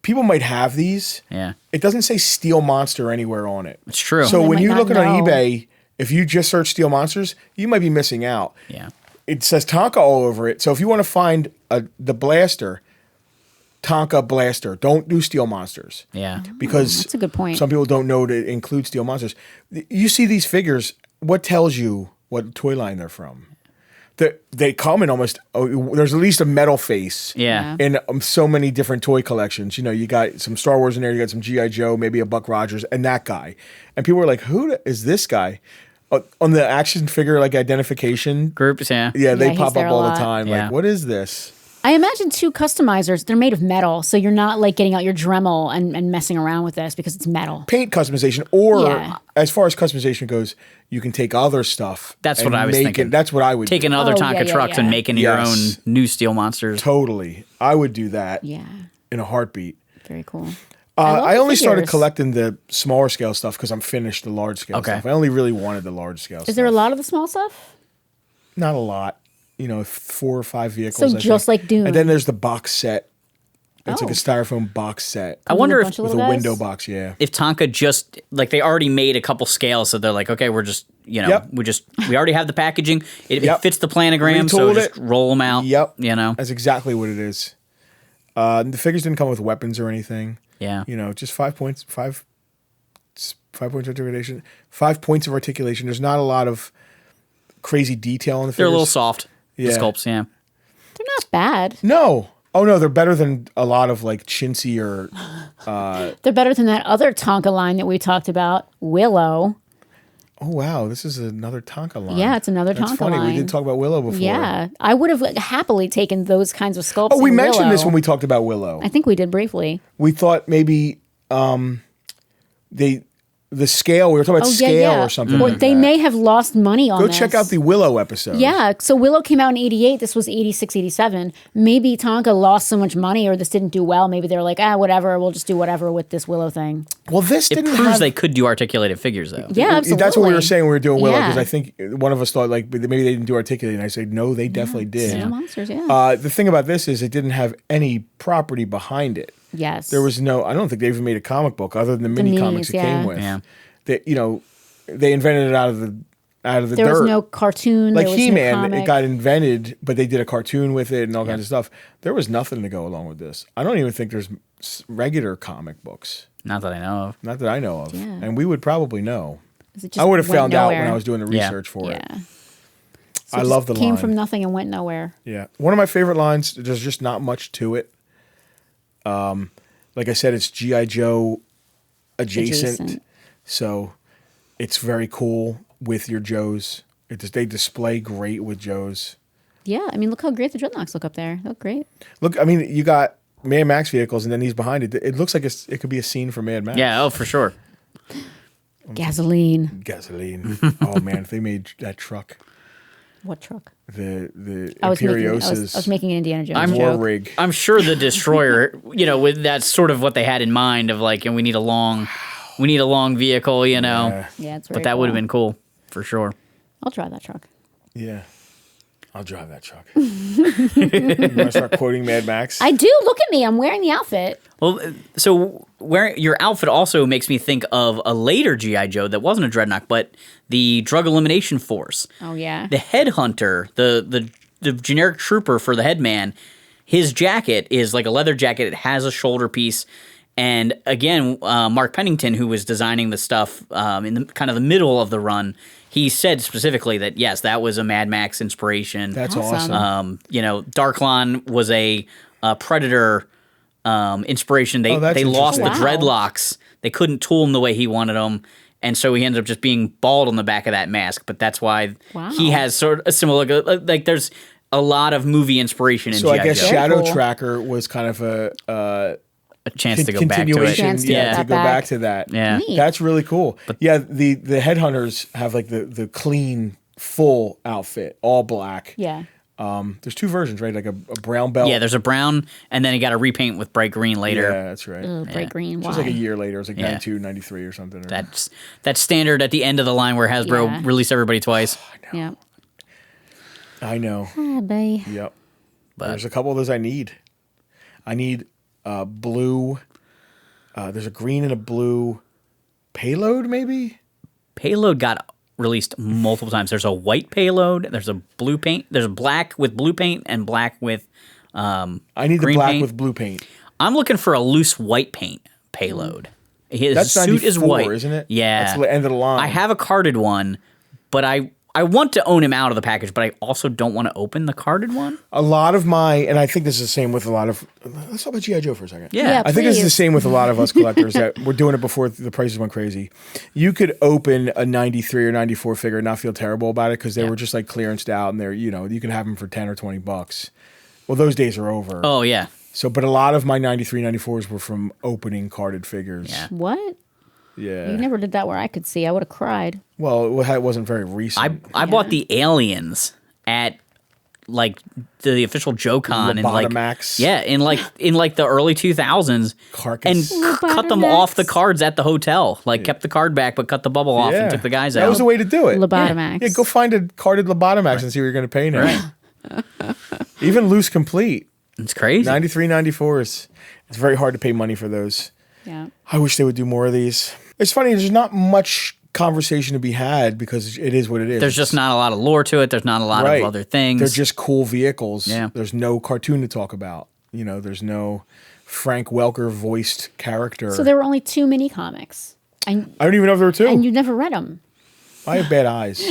people might have these. Yeah. It doesn't say Steel Monster anywhere on it. It's true. So when you look know. on eBay, if you just search Steel Monsters, you might be missing out. Yeah. It says Tonka all over it. So if you want to find the blaster, Tonka blaster, don't do Steel Monsters. Yeah. Because that's a good point. Some people don't know to include Steel Monsters. You see these figures, what tells you what toy line they're from? They come in almost, there's at least a metal face in so many different toy collections. You know, you got some Star Wars in there, you got some G.I. Joe, maybe a Buck Rogers, and that guy. And people are like, who is this guy? On the action figure like identification groups, they pop up all the time. Like, what is this? I imagine too, customizers, they're made of metal, so you're not like getting out your Dremel and messing around with this because it's metal. Paint customization, or as far as customization goes, you can take other stuff. That's what I was thinking. That's what I would taking other Tonka trucks and making your own new Steel Monsters. Totally, I would do that. Yeah, in a heartbeat. Very cool. I only started collecting the smaller scale stuff because I'm finished the large scale stuff. I only really wanted the large scale stuff. Is there a lot of the small stuff? Not a lot. You know, 4 or 5 vehicles. So just like Dune. And then there's the box set. It's like a styrofoam box set. I wonder if with a window box, if Tonka just like they already made a couple scales, so they're like, okay, we're just we already have the packaging. It fits the planogram, so just roll them out. Yep, you know, that's exactly what it is. The figures didn't come with weapons or anything. Yeah, you know, just 5 points, 5 points of articulation, 5 points of articulation. There's not a lot of crazy detail on the figures. They're a little soft. The sculpts, they're not bad. No. Oh no, they're better than a lot of like chintzy or. They're better than that other Tonka line that we talked about, Willow. Oh wow, this is another Tonka line. Yeah, it's another Tonka funny. line. We did talk about Willow before. Yeah, I would have happily taken those kinds of sculpts. Oh, we mentioned Willow. this when we talked about Willow. I think we did briefly. We thought maybe the scale. We were talking about scale or something. Or like they that. may have lost money on this. Go check out the Willow episode. Yeah, so Willow came out in 88. This was 86, 87. Maybe Tonka lost so much money or this didn't do well. Maybe they were like, whatever, we'll just do whatever with this Willow thing. Well, this it proves they could do articulated figures, though. Yeah, absolutely. That's what we were saying when we were doing Willow, because I think one of us thought like maybe they didn't do articulated. And I said, no, they definitely did. Steel Monsters, the thing about this is it didn't have any property behind it. Yes. There was no, I don't think they even made a comic book other than the mini comics it came with. Yeah. That, you know, they invented it out of the dirt. There was no cartoon. Like there was He-Man, no it got invented, but they did a cartoon with it and all kinds of stuff. There was nothing to go along with this. I don't even think there's regular comic books. Not that I know of. Not that I know of. Yeah. And we would probably know. It I would have found out nowhere. when I was doing the research for it. So I love the line. Came from nothing and went nowhere. Yeah. One of my favorite lines, there's just not much to it. Like I said, it's G.I. Joe adjacent. So it's very cool with your Joes. They display great with Joes. Yeah, I mean, look how great the Dreadnoks look up there. They look great. Look, I mean, you got Mad Max vehicles, and then he's behind it. It looks like it could be a scene from Mad Max. Yeah, for sure. Gasoline. Oh man, if they made that truck. What truck? The Imperiosas. I was making an Indiana Jones war joke. rig. I'm sure the Destroyer, that's sort of what they had in mind of like, and we need a long vehicle, Yeah, it's very But that would have been cool for sure. I'll drive that truck. Yeah. I'll drive that truck. You want to start quoting Mad Max? I do. Look at me. I'm wearing the outfit. Well, so wearing your outfit also makes me think of a later G.I. Joe that wasn't a Dreadnought, but the Drug Elimination Force. Oh, yeah. The Headhunter, the generic trooper for the Headman, his jacket is like a leather jacket. It has a shoulder piece, And again, Mark Pennington, who was designing the stuff in the kind of the middle of the run, he said specifically that yes, that was a Mad Max inspiration. That's awesome. Darklon was a Predator inspiration. They lost the dreadlocks. They couldn't tool him the way he wanted them. And so he ended up just being bald on the back of that mask. But that's why he has sort of a similar, like there's a lot of movie inspiration in G.I. Joe. So I guess Shadow Tracker was kind of a chance to go back to it. To go back to that. Yeah. Neat. That's really cool. But the Headhunters have like the clean, full outfit, all black. Yeah. There's two versions, right? Like a brown belt. Yeah, there's a brown, and then he got a repaint with bright green later. Yeah, that's right. Bright green. Just like a year later. It was like 92, 93 or something. That's standard at the end of the line where Hasbro released everybody twice. Yeah. I know. Ah, bae. Yep. But there's a couple of those I need. I need blue. There's a green and a blue payload, maybe? Payload got released multiple times. There's a white payload. There's a blue paint. There's a black with blue paint and black with I need the green black paint. with blue paint. I'm looking for a loose white paint payload. His That's suit is 94, white, isn't it? Yeah, That's the end of the line. I have a carded one, but I want to own him out of the package, but I also don't want to open the carded one. A lot of and I think this is the same with a lot of, let's talk about G.I. Joe for a second. Yeah, I think this is the please. same with a lot of us collectors that were doing it before the prices went crazy. You could open a 93 or 94 figure and not feel terrible about it because they were just like clearanced out and they're, you could have them for 10 or 20 bucks. Well, those days are over. Oh, yeah. So, but a lot of my 93, 94s were from opening carded figures. Yeah. What? Yeah. You never did that where I could see. I would have cried. Well, it wasn't very recent. I bought the aliens at like the official JoeCon in like Lobotomax. in the early 2000s Carcass. and cut them off the cards at the hotel. Like kept the card back but cut the bubble off and took the guys out. That was the way to do it. Lobotomax. Yeah, go find a carded Lobotomax and see what you're going to pay now. Even loose complete. It's crazy. 93, 94s. It's very hard to pay money for those. Yeah. I wish they would do more of these. It's funny, there's not much conversation to be had because it is what it is. There's just not a lot of lore to it. There's not a lot of other things. They're just cool vehicles. Yeah. There's no cartoon to talk about. There's no Frank Welker voiced character. So there were only 2 mini comics. I don't even know if there were 2. And you never read them. I have bad eyes.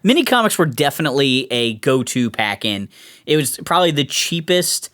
Mini comics were definitely a go-to pack-in. It was probably the cheapest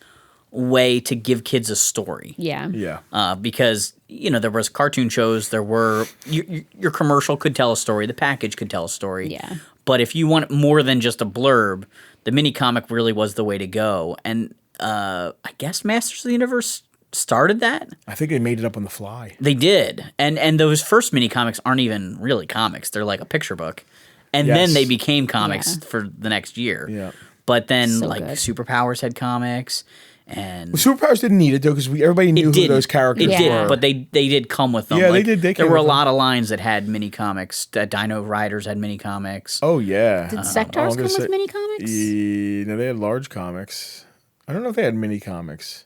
way to give kids a story. Yeah. Yeah. Because, there was cartoon shows, there were... Your commercial could tell a story, the package could tell a story. Yeah. But if you want more than just a blurb, the mini comic really was the way to go. And I guess Masters of the Universe started that? I think they made it up on the fly. They did. And those first mini comics aren't even really comics. They're like a picture book. And then they became comics for the next year. Yeah. But then, So like, good. Superpowers had comics, and Superpowers didn't need it, though, because everybody knew who those characters It did, were. but they did come with them. Yeah, Like, they did. They there came were a with lot of lines that had mini comics. Dino Riders had mini comics. Oh, yeah. Did Sectars come with mini comics? No, they had large comics. I don't know if they had mini comics.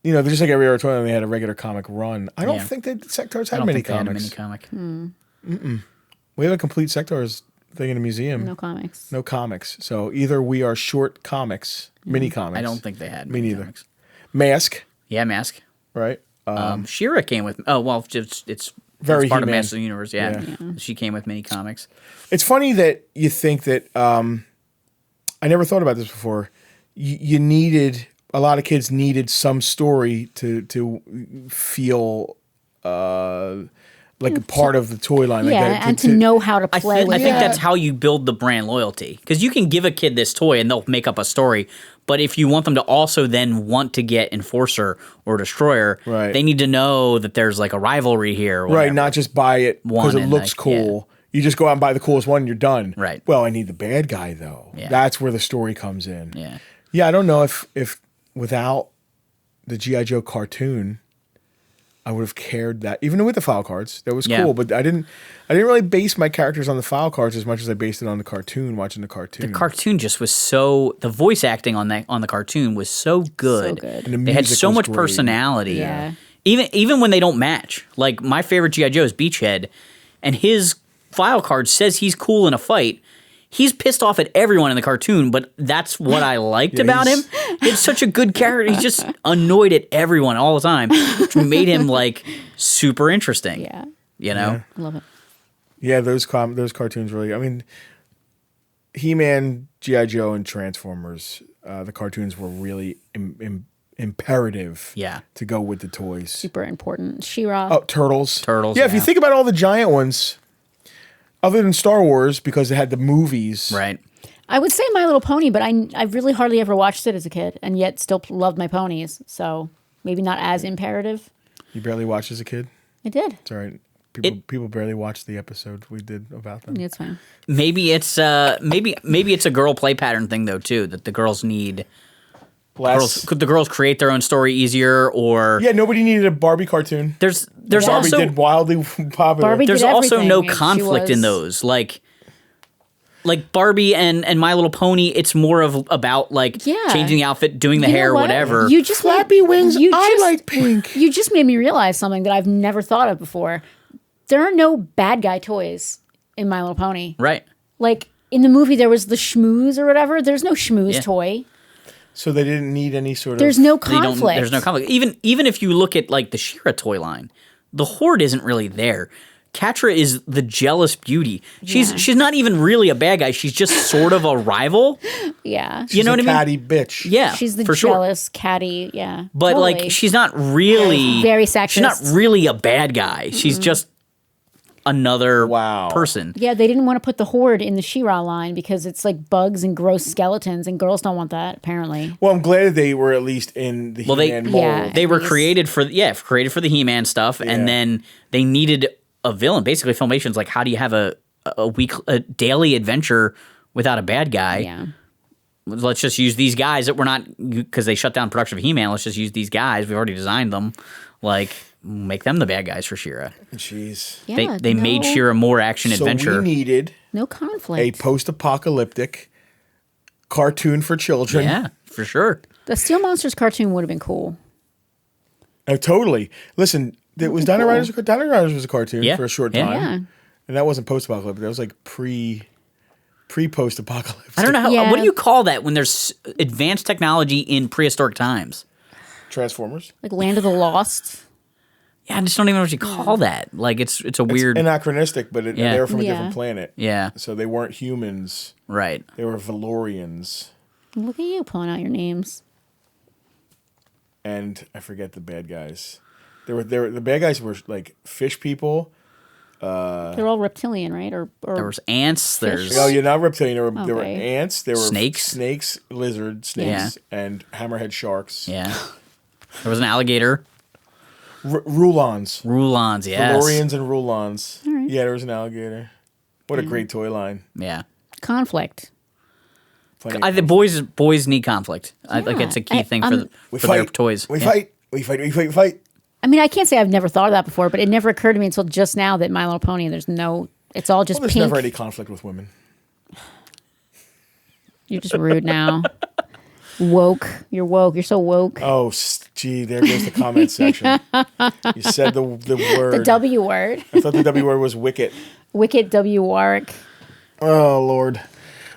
They're just like every other toy, they had a regular comic run. I don't think that Sectars had mini comics. They had a mini comic. We have a complete Sectars thing in a museum. No comics. No comics. So either we are short comics, mini comics. I don't think they had Me mini neither. comics. Mask, Yeah, Mask. right? She-Ra came with... Oh, well, it's Very part of He-Man. Masters of the Universe, yeah. She came with mini comics. It's funny that you think that I never thought about this before. You needed a lot of kids needed some story to feel like a part of the toy line. Yeah, like that, and to know how to play with I it. think that's how you build the brand loyalty. Because you can give a kid this toy and they'll make up a story. But if you want them to also then want to get Enforcer or Destroyer, Right. they need to know that there's like a rivalry here. Or right, whatever. not just buy it because One it and, looks like, cool. You just go out and buy the coolest one and you're done. Right. Well, I need the bad guy though. Yeah. That's where the story comes in. Yeah. Yeah, I don't know if without the G.I. Joe cartoon, I would have cared that. Even with the file cards, that was cool. But I didn't really base my characters on the file cards as much as I based it on the cartoon, watching the cartoon. The cartoon just was so... The voice acting on the cartoon was so good. So good. And the They had music so was much great. personality. Yeah. Even when they don't match. Like, my favorite G.I. Joe is Beachhead, and his file card says he's cool in a fight. he's pissed off at everyone in the cartoon, but that's what I liked about him. It's such a good character. He's just annoyed at everyone all the time, which made him like super interesting. Yeah. You know? I love it. Yeah, those cartoons really. I mean, He-Man, G.I. Joe, and Transformers. The cartoons were really imperative. Yeah. To go with the toys. Super important. She-Ra. Oh, Turtles. Yeah, if you think about all the giant ones, other than Star Wars, because it had the movies. Right. I would say My Little Pony, but I really hardly ever watched it as a kid, and yet still loved my ponies. So maybe not as imperative. You barely watched as a kid? I did. It's all right. People barely watched the episode we did about them. Yeah, it's fine. Maybe it's maybe it's a girl play pattern thing though too, that the girls need. Could the girls create their own story easier, or nobody needed a Barbie cartoon. There's Barbie also did wildly popular. Barbie there's did also no everything, and conflict in those like Barbie and My Little Pony. It's more of about changing the outfit, doing the hair, whatever. You just Flappy wings. I like pink. You just made me realize something that I've never thought of before. There are no bad guy toys in My Little Pony. Right. Like in the movie, there was the schmooze or whatever. There's no schmooze toy. So they didn't need any sort of. There's no conflict. There's no conflict. Even if you look at like the She-Ra toy line, the Horde isn't really there. Catra is the jealous beauty. She's not even really a bad guy. She's just sort of a rival. Yeah. You know what I mean? Catty bitch. Yeah. She's the for jealous catty. Yeah. But totally. like she's not really very sexist. She's not really a bad guy. She's just another person. Yeah, they didn't want to put the Horde in the She-Ra line because it's like bugs and gross skeletons, and girls don't want that, apparently. Well, I'm glad they were at least in the He-Man mold. They were created for the He-Man stuff, and then they needed a villain. Basically, Filmation's like, how do you have a daily adventure without a bad guy? Yeah. Let's just use these guys that we're not, because they shut down production of He-Man. Let's just use these guys. We've already designed them. Like, make them the bad guys for She-Ra. Jeez. Yeah, they made She-Ra more action adventure. So we needed no conflict. A post-apocalyptic cartoon for children. Yeah, for sure. The Steel Monsters cartoon would have been cool. Totally. Listen, it was Dino Riders. Dino Riders was a cartoon for a short time. Yeah. And that wasn't post-apocalyptic. That was like pre-post-apocalyptic. I don't know how. What do you call that when there's advanced technology in prehistoric times? Transformers. Like Land of the Lost. Yeah, I just don't even know what you call that. Like it's a weird anachronistic, but they were from a different planet. Yeah. So they weren't humans. Right. They were Valorians. Look at you pulling out your names. And I forget the bad guys. The bad guys were like fish people. They're all reptilian, right? Or there was ants. There's not reptilian. There were ants. There were snakes, lizard snakes, and hammerhead sharks. Yeah. There was an alligator. Rulons. Rulons, yes. Valorians and Rulons. Right. Yeah, there was an alligator. What a great toy line. Yeah. Conflict. The boys need conflict. I think it's a key thing for their toys. We fight. I mean, I can't say I've never thought of that before, but it never occurred to me until just now that My Little Pony, it's all just there's pink. never any conflict with women. You're just rude now. Woke. You're woke. You're so woke. Oh, gee, there goes the comment section. You said the word. The W word. I thought the W word was wicket. Wicket W Warwick. Oh, Lord.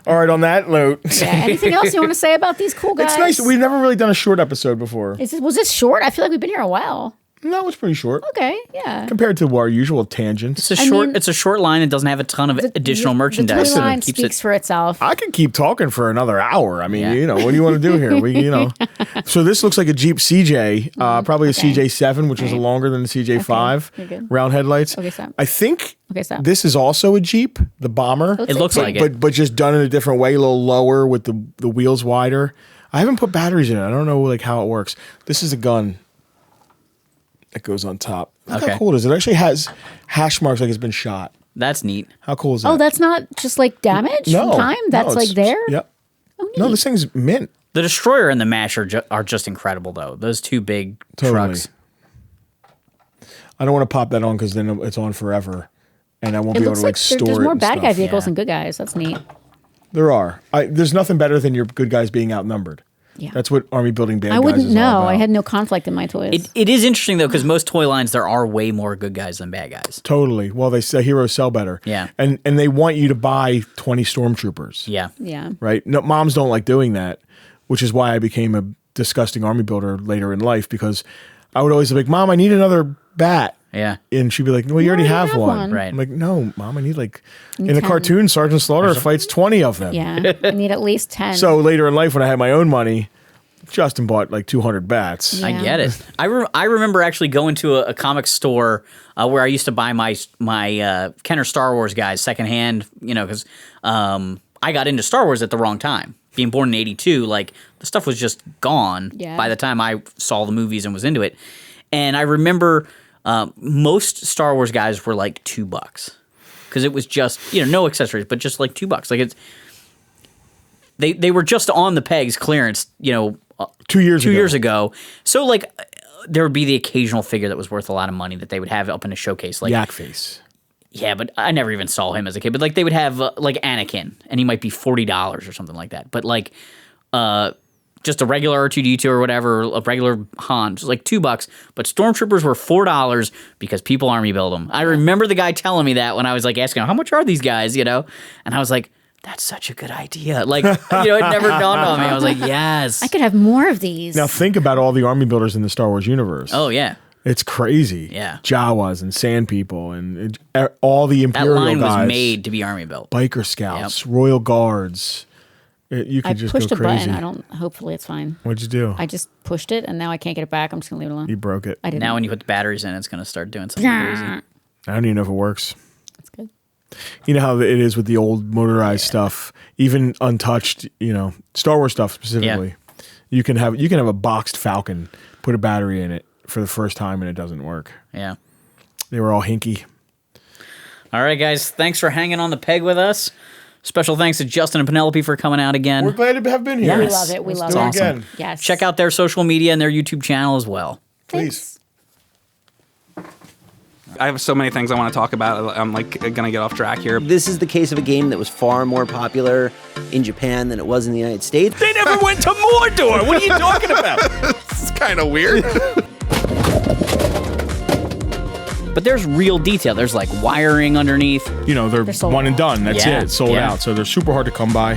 All right, on that note. Yeah, anything else you want to say about these cool guys? It's nice. We've never really done a short episode before. Was this short? I feel like we've been here a while. No, it's pretty short. Okay, yeah. Compared to our usual tangents. It's a short line. It doesn't have a ton of additional merchandise. The line speaks for itself. I could keep talking for another hour. I mean, what do you want to do here? So this looks like a Jeep CJ, probably a CJ7, which was longer than the CJ5. You're good. Round headlights. Okay, stop. I think this is also a Jeep, the Bomber. It looks like it. But just done in a different way, a little lower with the wheels wider. I haven't put batteries in it. I don't know how it works. This is a gun that goes on top. Look how cool it is. It actually has hash marks like it's been shot. That's neat. How cool is that? Oh, that's not just like damage from time? That's like there? Yep. Oh, neat. No, this thing's mint. The Destroyer and the Mash are just incredible, though. Those two big trucks. I don't want to pop that on because then it's on forever, and I won't be able to store it. There's more bad guy stuff. vehicles than good guys. That's neat. There are. There's nothing better than your good guys being outnumbered. Yeah. That's what army building bad guys I wouldn't is all know. about. I had no conflict in my toys. It is interesting though, because most toy lines there are way more good guys than bad guys. Totally. Well, they say heroes sell better. Yeah. And they want you to buy 20 stormtroopers. Yeah. Yeah. Right? No, moms don't like doing that, which is why I became a disgusting army builder later in life, because I would always be like, Mom, I need another bat. Yeah. And she'd be like, well, you already have one. Right. I'm like, no, Mom, I need like, in the 10. cartoon, Sergeant Slaughter fights 20 of them. Yeah. I need at least 10. So later in life, when I had my own money, Justin bought like 200 bats. Yeah. I get it. I remember actually going to a comic store where I used to buy my Kenner Star Wars guys secondhand, because I got into Star Wars at the wrong time. Being born in 82, like the stuff was just gone by the time I saw the movies and was into it. And I remember most Star Wars guys were like $2 because it was just, no accessories, but just like $2. Like they were just on the pegs clearance, 2 years ago. 2 years ago. So like there would be the occasional figure that was worth a lot of money that they would have up in a showcase. Like Yak Face. Yeah, but I never even saw him as a kid. But like they would have like Anakin, and he might be $40 or something like that. But like just a regular R2D2 or whatever, a regular Han, just like $2. But Stormtroopers were $4 because people army build them. I remember the guy telling me that when I was like asking him, how much are these guys, And I was like, that's such a good idea. Like, it never dawned on me. I was like, yes. I could have more of these. Now think about all the army builders in the Star Wars universe. Oh, yeah. It's crazy. Yeah. Jawas and Sand People and all the That Imperial line guys. was made to be army built. Biker Scouts, Royal Guards. You could I just pushed go a crazy. button. Hopefully it's fine. What'd you do? I just pushed it, and now I can't get it back. I'm just going to leave it alone. You broke it. I didn't. Now when you put the batteries in, it's going to start doing something crazy. I don't even know if it works. That's good. You know how it is with the old motorized stuff, even untouched, Star Wars stuff specifically. You can have a boxed Falcon, put a battery in it for the first time, and it doesn't work. Yeah. They were all hinky. All right, guys. Thanks for hanging on the peg with us. Special thanks to Justin and Penelope for coming out again. We're glad to have been here. We love it. We love do it. it again. Yes. Check out their social media and their YouTube channel as well. Please. I have so many things I want to talk about. I'm going to get off track here. This is the case of a game that was far more popular in Japan than it was in the United States. They never went to Mordor. What are you talking about? This is kind of weird. But there's real detail. There's like wiring underneath. They're sold one and out. done. That's Yeah. it. Sold Yeah. out. So they're super hard to come by.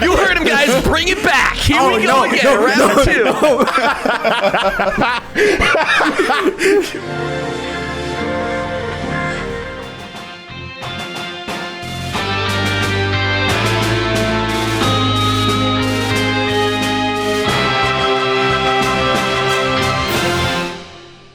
You heard him, guys. Bring it back. Here we go again. Round two.